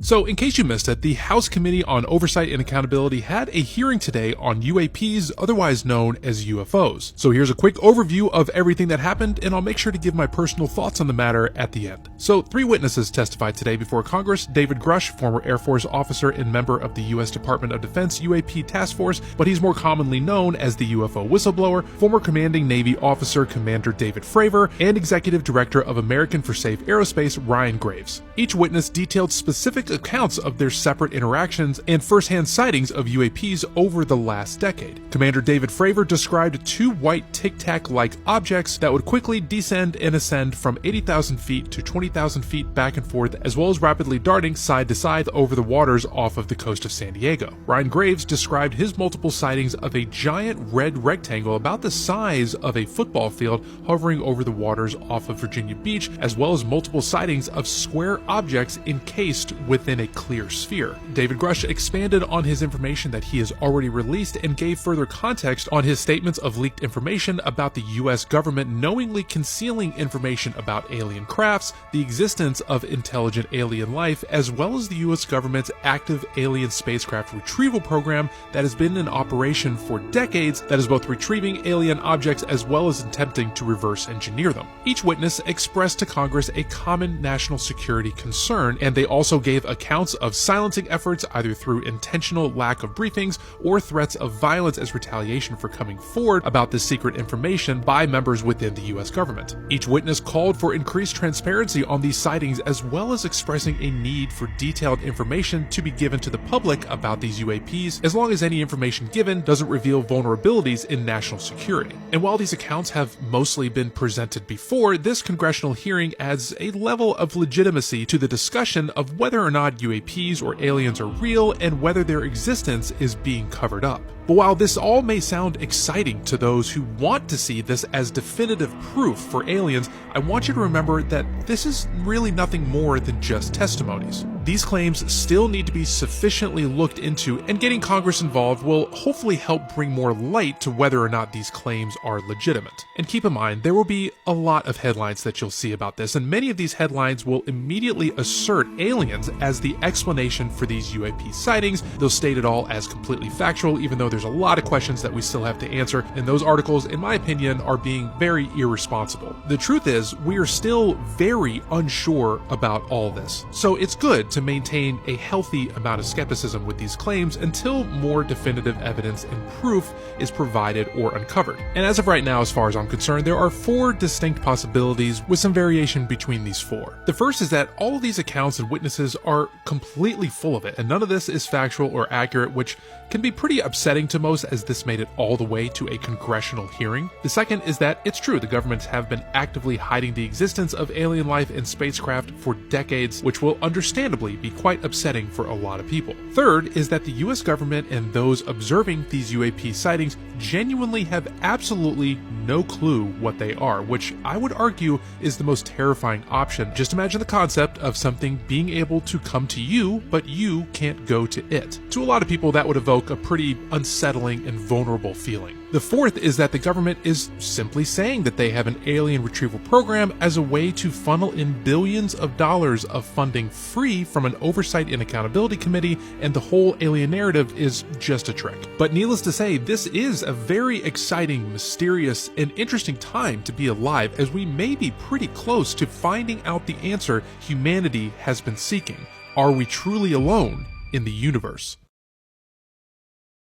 So, in case you missed it, the House Committee on Oversight and Accountability had a hearing today on UAPs, otherwise known as UFOs. So here's a quick overview of everything that happened, and I'll make sure to give my personal thoughts on the matter at the end. So, 3 witnesses testified today before Congress: David Grush, former Air Force officer and member of the U.S. Department of Defense UAP Task Force, but he's more commonly known as the UFO whistleblower; former commanding Navy officer Commander David Fravor; and executive director of American for Safe Aerospace Ryan Graves. Each witness detailed specific accounts of their separate interactions and first-hand sightings of UAPs over the last decade. Commander David Fravor described 2 white tic-tac-like objects that would quickly descend and ascend from 80,000 feet to 20,000 feet back and forth, as well as rapidly darting side to side over the waters off of the coast of San Diego. Ryan Graves described his multiple sightings of a giant red rectangle about the size of a football field hovering over the waters off of Virginia Beach, as well as multiple sightings of square objects encased within a clear sphere. David Grush expanded on his information that he has already released and gave further context on his statements of leaked information about the U.S. government knowingly concealing information about alien crafts, the existence of intelligent alien life, as well as the U.S. government's active alien spacecraft retrieval program that has been in operation for decades, that is both retrieving alien objects as well as attempting to reverse engineer them. Each witness expressed to Congress a common national security concern, and they also gave accounts of silencing efforts either through intentional lack of briefings or threats of violence as retaliation for coming forward about this secret information by members within the U.S. government. Each witness called for increased transparency on these sightings, as well as expressing a need for detailed information to be given to the public about these UAPs, as long as any information given doesn't reveal vulnerabilities in national security. And while these accounts have mostly been presented before, this congressional hearing adds a level of legitimacy to the discussion of whether or not UAPs or aliens are real and whether their existence is being covered up. But while this all may sound exciting to those who want to see this as definitive proof for aliens, I want you to remember that this is really nothing more than just testimonies. These claims still need to be sufficiently looked into, and getting Congress involved will hopefully help bring more light to whether or not these claims are legitimate. And keep in mind, there will be a lot of headlines that you'll see about this, and many of these headlines will immediately assert aliens as the explanation for these UAP sightings. They'll state it all as completely factual, even though there's a lot of questions that we still have to answer, and those articles, in my opinion, are being very irresponsible. The truth is, we are still very unsure about all this, so it's good to maintain a healthy amount of skepticism with these claims until more definitive evidence and proof is provided or uncovered. And as of right now, as far as I'm concerned, there are 4 distinct possibilities with some variation between these 4. The first is that all of these accounts and witnesses are completely full of it, and none of this is factual or accurate, which can be pretty upsetting to most, as this made it all the way to a congressional hearing. The second is that it's true, the governments have been actively hiding the existence of alien life and spacecraft for decades, which will understandably be quite upsetting for a lot of people. Third is that the US government and those observing these UAP sightings genuinely have absolutely no clue what they are, which I would argue is the most terrifying option. Just imagine the concept of something being able to come to you, but you can't go to it. To a lot of people, that would evoke a pretty unsettling and vulnerable feeling. The fourth is that the government is simply saying that they have an alien retrieval program as a way to funnel in billions of dollars of funding free from an oversight and accountability committee, and the whole alien narrative is just a trick. But needless to say, this is a very exciting, mysterious, and interesting time to be alive, as we may be pretty close to finding out the answer humanity has been seeking. Are we truly alone in the universe?